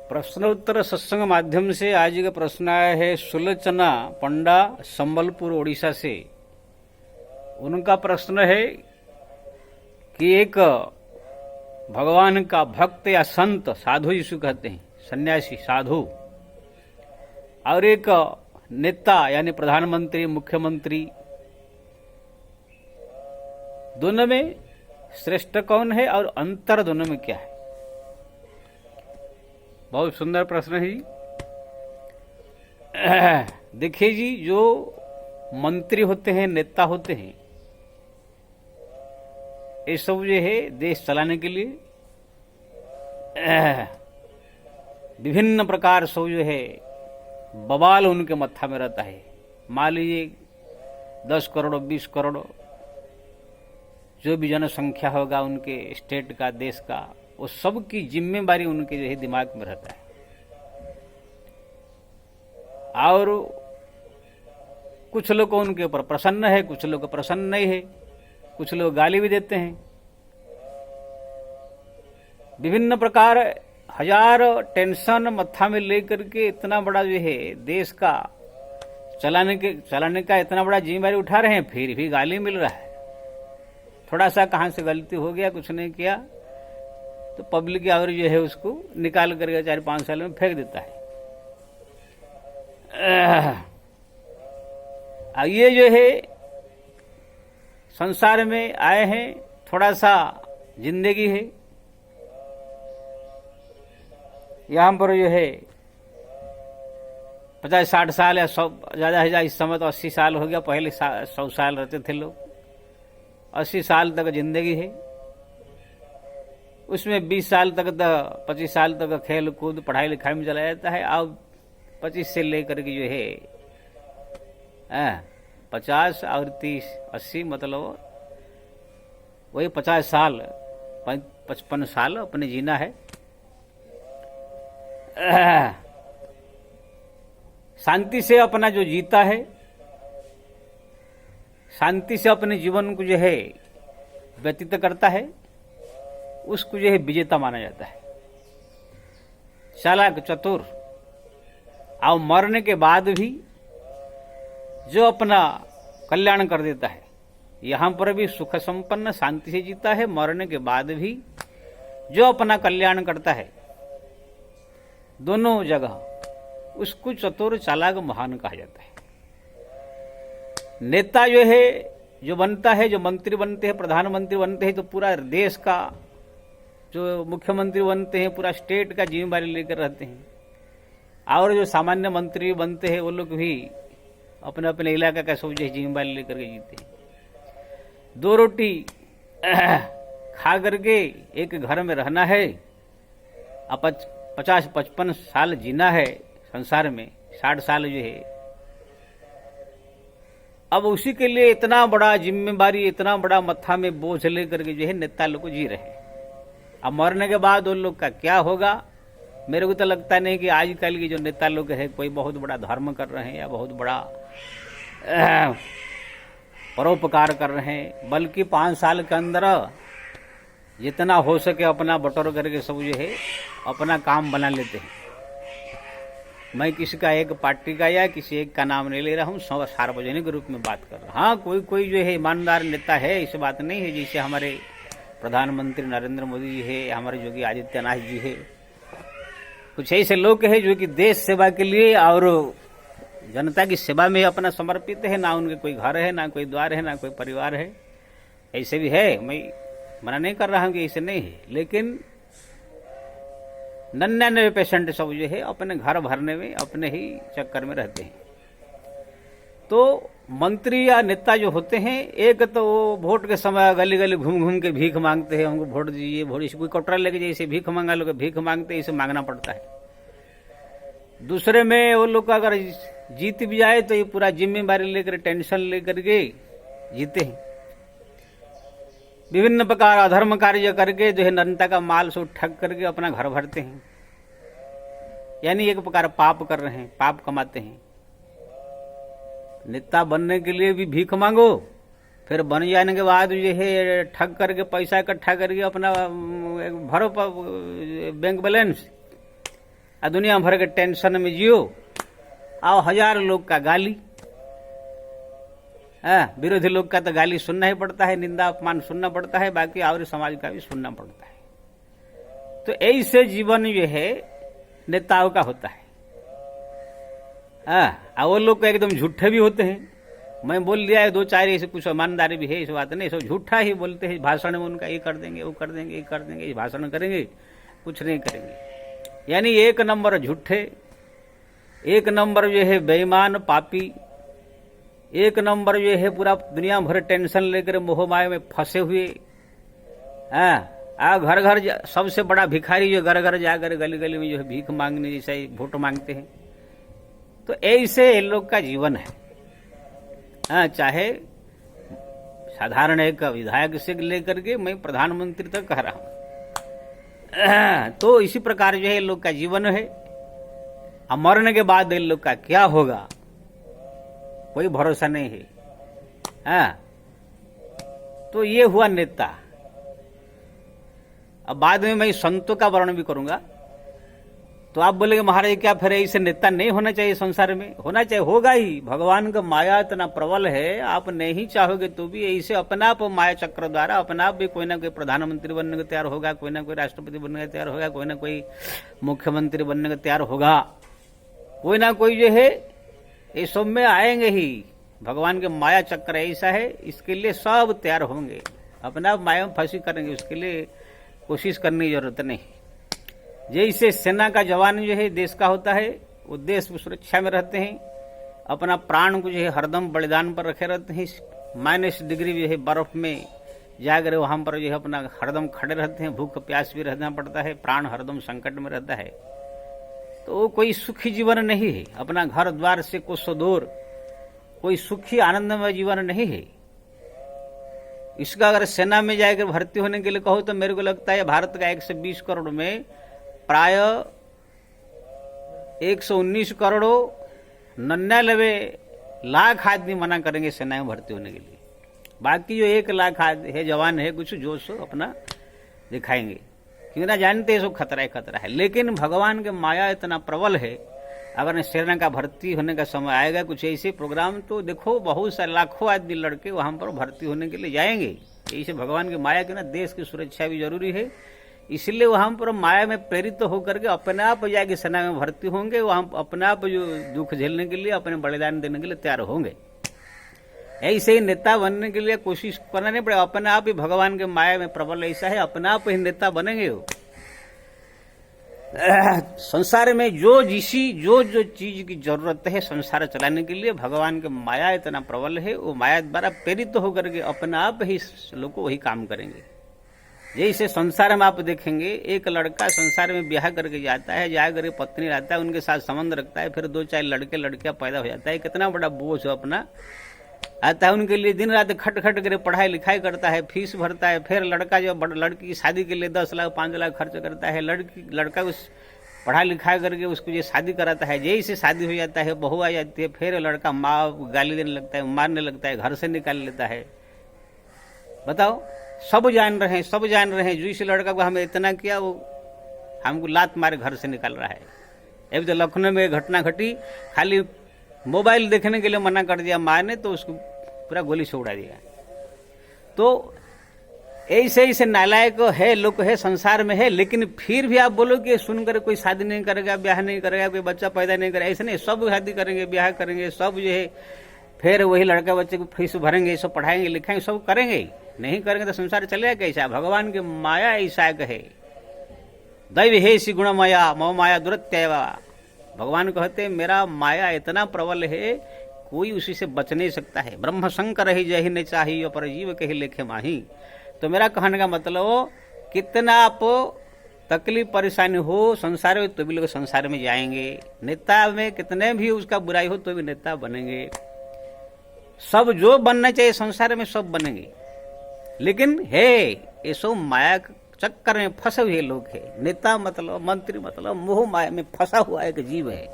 प्रश्नोत्तर सत्संग माध्यम से आज का प्रश्न आया है सुलोचना पंडा संबलपुर ओडिशा से। उनका प्रश्न है कि एक भगवान का भक्त या संत, साधु जिसको कहते हैं, सन्यासी साधु, और एक नेता यानी प्रधानमंत्री मुख्यमंत्री, दोनों में श्रेष्ठ कौन है और अंतर दोनों में क्या है? बहुत सुंदर प्रश्न है जी। देखिए जी, जो मंत्री होते हैं, नेता होते हैं, ये सब जो है देश चलाने के लिए विभिन्न प्रकार से जो है बवाल उनके मत्था में रहता है। मान लीजिए 10 करोड़ 20 करोड़ जो भी जनसंख्या होगा उनके स्टेट का, देश का, वो सब की जिम्मेदारी उनके जो है दिमाग में रहता है। और कुछ लोग उनके ऊपर प्रसन्न है, कुछ लोग प्रसन्न नहीं है, कुछ लोग गाली भी देते हैं। विभिन्न प्रकार हजार टेंशन मत्था में लेकर के इतना बड़ा जो है देश का चलाने का इतना बड़ा जिम्मेदारी उठा रहे हैं, फिर भी गाली मिल रहा है। थोड़ा सा कहां से गलती हो गया, कुछ नहीं किया, तो पब्लिक और जो है उसको निकाल करके 4-5 साल में फेंक देता है। ये जो है संसार में आए हैं, थोड़ा सा जिंदगी है, यहां पर जो है 50-60 साल या 100 ज्यादा है, इस समय तो 80 साल हो गया, पहले 100 साल रहते थे लोग। 80 साल तक जिंदगी है, उसमें 20 साल तक 25 साल तक खेल कूद पढ़ाई लिखाई में चला जाता है। अब 25 से लेकर के जो है 50 और 30 80 मतलब वही 50 साल 55 साल अपने जीना है। शांति से अपना जो जीता है, शांति से अपने जीवन को जो है व्यतीत करता है, उसको जो है विजेता माना जाता है, चालाक चतुर। और मरने के बाद भी जो अपना कल्याण कर देता है, यहां पर भी सुख संपन्न शांति से जीता है, मरने के बाद भी जो अपना कल्याण करता है, दोनों जगह उसको चतुर चालाक महान कहा जाता है। नेता जो है, जो बनता है, जो मंत्री बनते हैं, प्रधानमंत्री बनते हैं, तो पूरा देश का, जो मुख्यमंत्री बनते हैं, पूरा स्टेट का जिम्मेदारी लेकर रहते हैं। और जो सामान्य मंत्री बनते हैं, वो लोग भी अपने अपने इलाका का सब जिम्मेदारी लेकर के जीते हैं। 2 रोटी खा करके एक घर में रहना है, 50-55 साल जीना है संसार में, 60 साल जो है। अब उसी के लिए इतना बड़ा जिम्मेदारी, इतना बड़ा मत्था में बोझ लेकर के जो है नेता लोग को जी रहे हैं। अब मरने के बाद उन लोग का क्या होगा, मेरे को तो लगता नहीं कि आजकल की जो नेता लोग है कोई बहुत बड़ा धर्म कर रहे हैं या बहुत बड़ा परोपकार कर रहे हैं, बल्कि 5 साल के अंदर जितना हो सके अपना बटोर करके सब जो है अपना काम बना लेते हैं। मैं किसी का एक पार्टी का या किसी एक का नाम नहीं ले रहा हूँ, सार्वजनिक रूप में बात कर रहा हूँ। हाँ, कोई जो है ईमानदार नेता है, ऐसी बात नहीं है। जैसे हमारे प्रधानमंत्री नरेंद्र मोदी जी है, हमारे योगी आदित्यनाथ जी है, कुछ ऐसे लोग हैं जो कि देश सेवा के लिए और जनता की सेवा में अपना समर्पित है। ना उनके कोई घर है, ना कोई द्वार है, ना कोई परिवार है, ऐसे भी है। मैं मना नहीं कर रहा हूं कि ऐसे नहीं है, लेकिन 99% सब जो है अपने घर भरने में, अपने ही चक्कर में रहते हैं। तो मंत्री या नेता जो होते हैं, एक तो वो वोट के समय गली गली घूम घूम के भीख मांगते हैं, हमको वोट दीजिए, वोट, कोई कटोरा लेके जैसे भीख मांगा, लोग भीख मांगते हैं, इसे मांगना पड़ता है। दूसरे में वो लोग अगर जीत भी जाए तो ये पूरा जिम्मेदारी लेकर, टेंशन लेकर के जीते हैं। विभिन्न प्रकार अधर्म कार्य करके जो है जनता का माल से ठग करके अपना घर भरते हैं, यानी एक प्रकार पाप कर रहे हैं, पाप कमाते हैं। नेता बनने के लिए भी भीख मांगो, फिर बन जाने के बाद जो है ठग करके पैसा इकट्ठा करके अपना भरो बैंक बैलेंस, दुनिया भर के टेंशन में जियो, आओ 1000 लोग का गाली, विरोधी लोग का तो गाली सुनना ही पड़ता है, निंदा अपमान सुनना पड़ता है, बाकी और समाज का भी सुनना पड़ता है। तो ऐसे जीवन जो है नेताओं का होता है। वो लोग एकदम झूठे भी होते हैं। मैं बोल दिया है 2-4 ऐसे कुछ ईमानदारी भी है, इस बात नहीं, सब झूठा ही बोलते हैं। भाषण में उनका ये कर देंगे, वो कर देंगे, ये कर देंगे, ये भाषण करेंगे, कुछ नहीं करेंगे। यानी 1 नंबर झूठे, 1 नंबर जो है बेईमान पापी, 1 नंबर जो है पूरा दुनिया भर टेंशन लेकर मोह माया में फंसे हुए। घर घर सबसे बड़ा भिखारी जो घर घर जाकर गली गली में जो है भीख मांगने जैसा वोट मांगते हैं। तो ऐसे इन लोग का जीवन है। चाहे साधारण एक विधायक से लेकर के मैं प्रधानमंत्री तक कह रहा हूं। तो इसी प्रकार जो है इन लोग का जीवन है। मरने के बाद इन लोग का क्या होगा कोई भरोसा नहीं है। तो ये हुआ नेता। अब बाद में मैं संतों का वर्णन भी करूंगा। तो आप बोलेंगे महाराज क्या फिर ऐसे नेता नहीं होना चाहिए संसार में? होना चाहिए, होगा ही। भगवान का माया इतना प्रबल है, आप नहीं चाहोगे तो भी ऐसे अपने आप माया चक्र द्वारा अपने आप भी कोई ना कोई प्रधानमंत्री बनने को तैयार होगा, कोई ना कोई राष्ट्रपति बनने को तैयार होगा, कोई ना कोई मुख्यमंत्री बनने को तैयार होगा, कोई ना कोई जो है ये सब में आएंगे ही। भगवान के माया चक्र ऐसा है, इसके लिए सब तैयार होंगे, अपने आप माया में फंसी करेंगे, उसके लिए कोशिश करने की जरूरत नहीं। जैसे सेना का जवान जो है देश का होता है, वो देश की सुरक्षा में रहते हैं, अपना प्राण को जो है हरदम बलिदान पर रखे रहते हैं। -डिग्री जो है बर्फ में जाकर वहां पर जो है अपना हरदम खड़े रहते हैं, भूख प्यास भी रहना पड़ता है, प्राण हरदम संकट में रहता है। तो कोई सुखी जीवन नहीं है, अपना घर द्वार से कोसों दूर कोई सुखी आनंदमय जीवन नहीं है। इसका अगर सेना में जाकर भर्ती होने के लिए कहो तो मेरे को लगता है भारत का 120 करोड़ में प्राय 119 करोड़ 99 लाख आदमी मना करेंगे सेना में भर्ती होने के लिए। बाकी जो 1 लाख है जवान है कुछ जो सो अपना दिखाएंगे, क्योंकि ना जानते हैं सो खतरा है, खतरा है। लेकिन भगवान के माया इतना प्रबल है, अगर सेना का भर्ती होने का समय आएगा कुछ ऐसे प्रोग्राम, तो देखो बहुत सारे लाखों आदमी लड़के वहां पर भर्ती होने के लिए जाएंगे। ऐसे भगवान की माया के ना देश की सुरक्षा भी जरूरी है, इसलिए वहां पर माया में प्रेरित होकर के अपने आप जाके सेना में भर्ती होंगे, वहां अपने आप जो दुख झेलने के लिए अपने बलिदान देने के लिए तैयार होंगे। ऐसे ही नेता बनने के लिए कोशिश करना नहीं पड़ेगा, अपने आप ही भगवान के माया में प्रबल ऐसा है, अपने आप ही नेता बनेंगे हो। संसार में जो चीज की जरूरत है संसार चलाने के लिए, भगवान के माया इतना प्रबल है, वो माया द्वारा प्रेरित होकर के अपने आप ही लोग को वही काम करेंगे। जैसे संसार में आप देखेंगे एक लड़का संसार में ब्याह करके जाता है, जाकर पत्नी रहता है, उनके साथ संबंध रखता है, फिर 2-4 लड़के लड़कियां पैदा हो जाता है, कितना बड़ा बोझ अपना आता है उनके लिए। दिन रात खट खट कर पढ़ाई लिखाई करता है, फीस भरता है, फिर लड़का जो लड़की की शादी के लिए 10 लाख 5 लाख खर्च करता है, लड़का उस पढ़ाई लिखाई करके उसको ये शादी कराता है। जैसे शादी हो जाता है, बहू आ जाती है, फिर लड़का माँ गाली देने लगता है, मारने लगता है, घर से निकाल लेता है। बताओ, सब जान रहे हैं जो इस लड़का को हमें इतना किया, वो हमको लात मारे घर से निकाल रहा है। अभी तो लखनऊ में घटना घटी, खाली मोबाइल देखने के लिए मना कर दिया माँ ने, तो उसको पूरा गोली से उड़ा दिया। तो ऐसे नालायक है लोग है संसार में है, लेकिन फिर भी आप बोलो कि सुनकर कोई शादी नहीं करेगा, ब्याह नहीं करेगा, कोई बच्चा पैदा नहीं करेगा, ऐसे नहीं, सब शादी करेंगे, ब्याह करेंगे, सब जो है फिर वही लड़का बच्चे को फीस भरेंगे, सब पढ़ाएंगे लिखाएंगे, सब करेंगे। नहीं करेंगे तो संसार चलेगा कैसा? भगवान की माया ऐसा है, दैव हे सी गुण माया मो माया दुरत्यवा। भगवान कहते हैं मेरा माया इतना प्रबल है, कोई उसी से बच नहीं सकता है। ब्रह्म शंकर ही जही ने चाहिए पर जीव के ही लेखे माही। तो मेरा कहने का मतलब, कितना आप तकलीफ परेशानी हो संसार में तो भी लोग संसार में जाएंगे। नेता में कितने भी उसका बुराई हो तो भी नेता बनेंगे। सब जो बनना चाहिए संसार में सब बनेंगे, लेकिन है ये सब माया चक्कर में फंसे हुए लोग है। नेता मतलब मंत्री मतलब मोह माया में फंसा हुआ एक जीव है।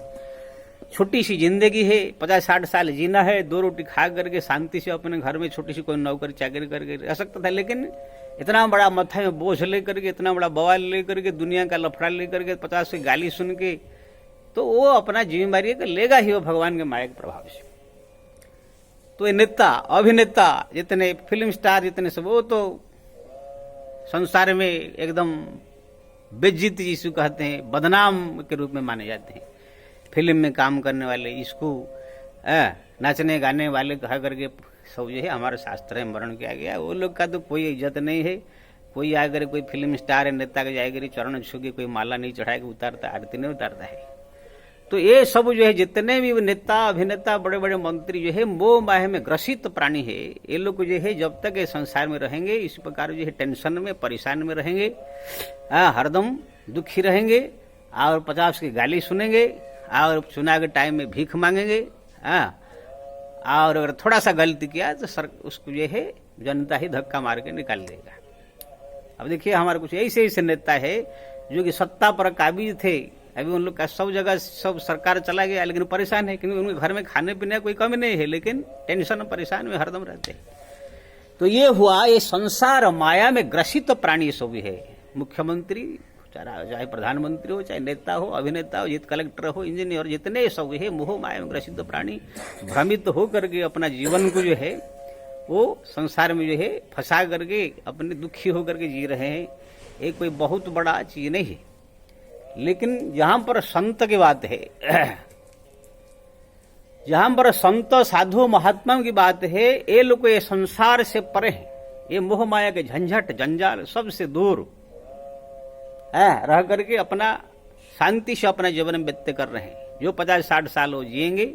छोटी सी जिंदगी है, 50-60 साल जीना है, 2 रोटी खा करके शांति से अपने घर में छोटी सी कोई नौकरी चाकरी करके रह सकता था। लेकिन इतना बड़ा माथा में बोझ लेकर के, इतना बड़ा बवाल लेकर के, दुनिया का लफड़ा लेकर के, 50 से गाली सुन के तो वो अपना जिम्मेदारी को लेगा ही वो भगवान के माया के प्रभाव से। तो ये नेता अभिनेता जितने फिल्म स्टार जितने सब, वो तो संसार में एकदम बेइज्जती जिसको कहते हैं, बदनाम के रूप में माने जाते हैं। फिल्म में काम करने वाले, इसको नाचने गाने वाले कहा करके सब जो है हमारे शास्त्र में वर्णन किया गया। वो लोग का तो कोई इज्जत नहीं है। कोई आकर कोई फिल्म स्टार है नेता के जाएकर चरण छू के कोई माला नहीं चढ़ा के उतारता, आरती नहीं उतारता है। तो ये सब जो है जितने भी नेता अभिनेता बड़े बड़े मंत्री जो है मोह माया में ग्रसित प्राणी है। ये लोग जो है जब तक ये संसार में रहेंगे इस प्रकार जो है टेंशन में परेशान में रहेंगे, हरदम दुखी रहेंगे और 50 की गाली सुनेंगे और चुनाव के टाइम में भीख मांगेंगे। और अगर थोड़ा सा गलती किया तो उसको जो है जनता ही धक्का मार के निकाल देगा। अब देखिए हमारे कुछ ऐसे ऐसे नेता है जो कि सत्ता पर काबिज थे, अभी उन लोग का सब जगह सब सरकार चला गया लेकिन परेशान है, क्योंकि उनके घर में खाने पीने कोई कमी नहीं है, लेकिन टेंशन परेशान में हरदम रहते हैं। तो ये हुआ, ये संसार माया में ग्रसित प्राणी सब है। मुख्यमंत्री चाहे प्रधानमंत्री हो, चाहे नेता हो, अभिनेता हो, जित कलेक्टर हो, इंजीनियर, जितने सब है मोह माया में ग्रसित प्राणी भ्रमित हो करके अपना जीवन को जो है वो संसार में जो है फंसा करके अपने दुखी होकर के जी रहे हैं। ये कोई बहुत बड़ा चीज नहीं है। लेकिन जहां पर संत की बात है, जहां पर संत साधु महात्मा की बात है, ये लोग ये संसार से परे हैं, ये मोह माया के झंझट जंजाल सबसे दूर रह करके अपना शांति से अपना जीवन व्यतीत कर रहे हैं। जो 50-60 साल हो जिएंगे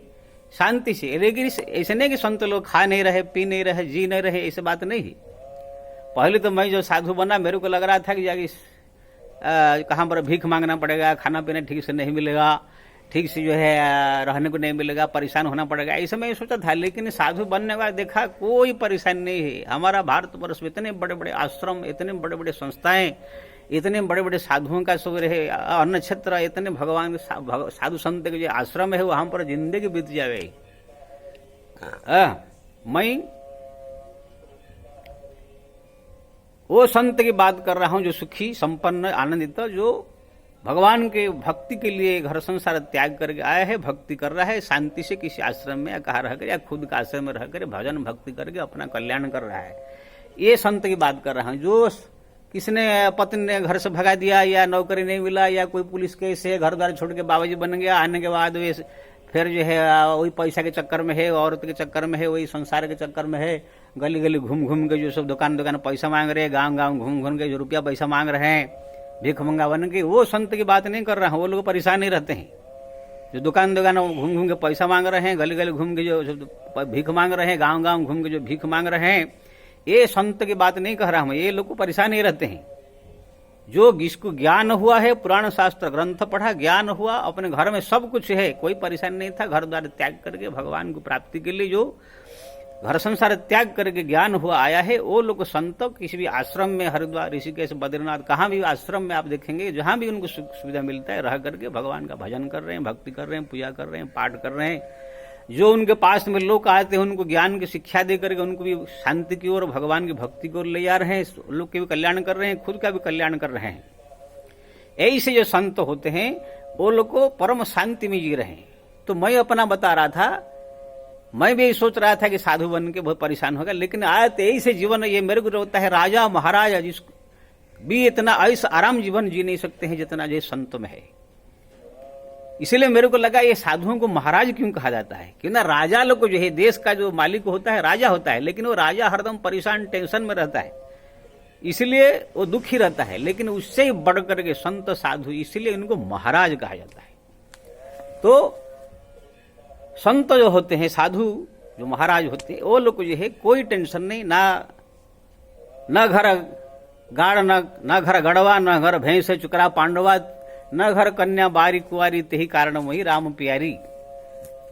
शांति से। लेकिन ऐसे नहीं कि संत लोग खा नहीं रहे, पी नहीं रहे, जी नहीं रहे, ऐसी बात नहीं है। पहले तो मैं जो साधु बना मेरे को लग रहा था कि जाके कहाँ पर भीख मांगना पड़ेगा, खाना पीना ठीक से नहीं मिलेगा, ठीक से जो है रहने को नहीं मिलेगा, परेशान होना पड़ेगा, ऐसे मैं सोचा था। लेकिन साधु बनने के बाद देखा कोई परेशानी नहीं है। हमारा भारतवर्ष में इतने बड़े बड़े आश्रम, इतने बड़े बड़े संस्थाएं, इतने बड़े बड़े साधुओं का सब रहे अन्न क्षेत्र, इतने भगवान साधु संत के जो आश्रम है वहां पर जिंदगी बीत जावे। मैं वो संत की बात कर रहा हूं जो सुखी संपन्न आनंदित, जो भगवान के भक्ति के लिए घर संसार त्याग करके आया है, भक्ति कर रहा है, शांति से किसी आश्रम में या कहा रहकर या खुद का आश्रम में रहकर भजन भक्ति करके अपना कल्याण कर रहा है। ये संत की बात कर रहा हूं। जो किसने पत्नी ने घर से भगा दिया या नौकरी नहीं मिला या कोई पुलिस केस है, घर द्वार छोड़ के बाबाजी बन गया, आने के बाद वे फिर जो है वही पैसा के चक्कर में है, औरत के चक्कर में है, वही संसार के चक्कर में है, गली गली घूम घूम के जो सब दुकान दुकान पैसा मांग रहे हैं, गांव गांव घूम घूम के जो रुपया पैसा मांग रहे हैं, भीख मंगा बन के, वो संत की बात नहीं कर रहा हूँ। वो लोग परेशान नहीं रहते हैं। जो दुकान दुकान घूम घूम के पैसा मांग रहे हैं, गली गली घूम के जो भीख मांग रहे हैं, गाँव गाँव घूम के जो भीख मांग रहे हैं, ये संत की बात नहीं कह रहा हूं। ये लोग को परेशान नहीं रहते हैं। जो जिसको ज्ञान हुआ है, पुराण शास्त्र ग्रंथ पढ़ा, ज्ञान हुआ, अपने घर में सब कुछ है, कोई परेशानी नहीं था, घर द्वार त्याग करके भगवान की प्राप्ति के लिए जो घर संसार त्याग करके ज्ञान हुआ आया है, वो लोग संत किसी भी आश्रम में, हरिद्वार, ऋषिकेश, बद्रीनाथ, कहाँ भी आश्रम में आप देखेंगे, जहां भी उनको सुविधा मिलता है, रह करके भगवान का भजन कर रहे हैं, भक्ति कर रहे हैं, पूजा कर रहे हैं, पाठ कर रहे हैं। जो उनके पास में लोग आते हैं उनको ज्ञान की शिक्षा दे करके उनको भी शांति की ओर, भगवान की भक्ति की ओर ले जा रहे हैं, लोग के भी कल्याण कर रहे हैं, खुद का भी कल्याण कर रहे हैं। ऐसे जो संत होते हैं वो लोग को परम शांति में जी रहे हैं। तो मैं अपना बता रहा था, मैं भी सोच रहा था कि साधु बन के बहुत परेशान होगा, लेकिन आयत ऐसे जीवन ये मेरे को होता है, राजा महाराजा जिसको भी इतना ऐसा आराम जीवन जी नहीं सकते हैं जितना जो संत में है। इसलिए मेरे को लगा ये साधुओं को महाराज क्यों कहा जाता है, क्यों ना राजा लोग को जो है देश का जो मालिक होता है राजा होता है, लेकिन वो राजा हरदम परेशान टेंशन में रहता है, इसलिए वो दुखी रहता है। लेकिन उससे ही बढ़ करके संत साधु, इसलिए इनको महाराज कहा जाता है। तो संत जो होते हैं, साधु जो महाराज होते हैं, वो लोग को जो है कोई टेंशन नहीं, न घर गाड़, न घर गड़वा, न घर भैंस चुकरा पांडवा, न घर कन्या बारी कुआरी, तेही कारण वही राम प्यारी।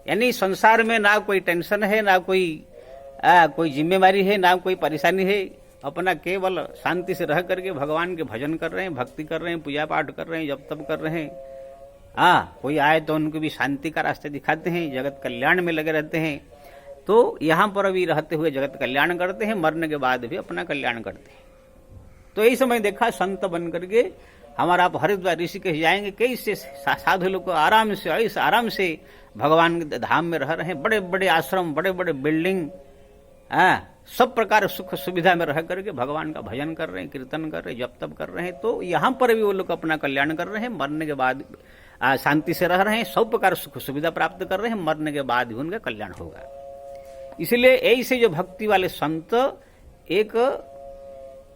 यानी संसार में ना कोई टेंशन है, ना कोई जिम्मेवारी है, ना कोई परेशानी है, अपना केवल शांति से रह करके भगवान के भजन कर रहे हैं, भक्ति कर रहे हैं, पूजा पाठ कर रहे हैं, जप तप कर रहे हैं। कोई आए तो उनको भी शांति का रास्ते दिखाते हैं, जगत कल्याण में लगे रहते हैं। तो यहाँ पर भी रहते हुए जगत कल्याण करते हैं, मरने के बाद भी अपना कल्याण करते हैं। तो यही समय देखा संत बन करके हमारा आप हरिद्वार ऋषिकेश जाएंगे, कैसे साधु लोग आराम से ऐसे आराम से भगवान के धाम में रह रहे हैं, बड़े बड़े आश्रम, बड़े बड़े बिल्डिंग, सब प्रकार सुख सुविधा में रह करके भगवान का भजन कर रहे हैं, कीर्तन कर रहे हैं, जप तप कर रहे हैं। तो यहाँ पर भी वो लोग अपना कल्याण कर रहे हैं, मरने के बाद शांति से रह रहे हैं, सब प्रकार सुख सुविधा प्राप्त कर रहे हैं, मरने के बाद भी उनका कल्याण होगा। इसलिए ऐसे जो भक्ति वाले संत एक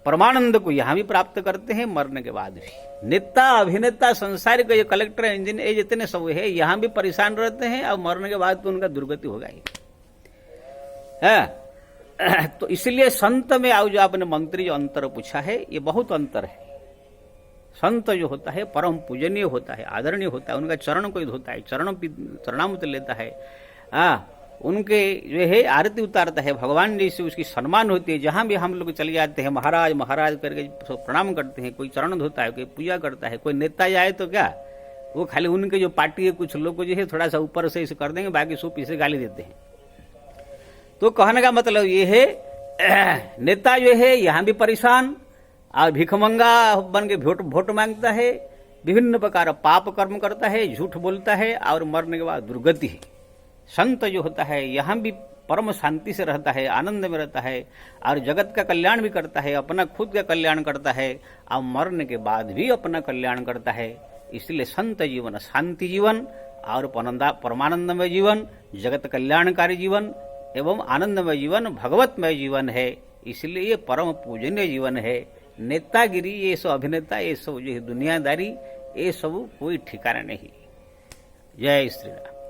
परमानंद को यहाँ भी प्राप्त करते हैं, मरने के बाद भी। नेता अभिनेता संसार के जो कलेक्टर इंजीनियर जितने सब है, यहाँ भी परेशान रहते हैं और मरने के बाद तो उनका दुर्गति होगा ही। तो इसलिए संत में आओ, जो आपने मंत्री जो अंतर पूछा है, ये बहुत अंतर है। संत जो होता है परम पूजनीय होता है, आदरणीय होता है, उनका चरण कोई धोता है, चरणामृत लेता है, उनके जो है आरती उतारता है, भगवान जैसे उसकी सम्मान होती है। जहां भी हम लोग चले जाते हैं, महाराज महाराज करके प्रणाम करते हैं, कोई चरण धोता है, कोई पूजा करता है। कोई नेता जाए तो क्या, वो खाली उनके जो पार्टी है कुछ लोग जो है थोड़ा सा ऊपर से इसे कर देंगे, बाकी सब पीछे गाली देते हैं। तो कहने का मतलब ये है, नेता जो है यहाँ भी परेशान और भिखमंगा बन के वोट मांगता है, विभिन्न प्रकार पाप कर्म करता है, झूठ बोलता है और मरने के बाद दुर्गति है। संत जो होता है यहाँ भी परम शांति से रहता है, आनंद में रहता है और जगत का कल्याण भी करता है, अपना खुद का कल्याण करता है और मरने के बाद भी अपना कल्याण करता है। इसलिए संत जीवन शांति जीवन और परमानंदमय जीवन, जगत कल्याणकारी जीवन एवं आनंदमय जीवन, भगवतमय जीवन है। इसलिए ये परम पूजनीय जीवन है। नेतागिरी, ये सब अभिनेता, ये सब जो दुनियादारी, ये सब कोई ठिकाना नहीं। जय श्री राम।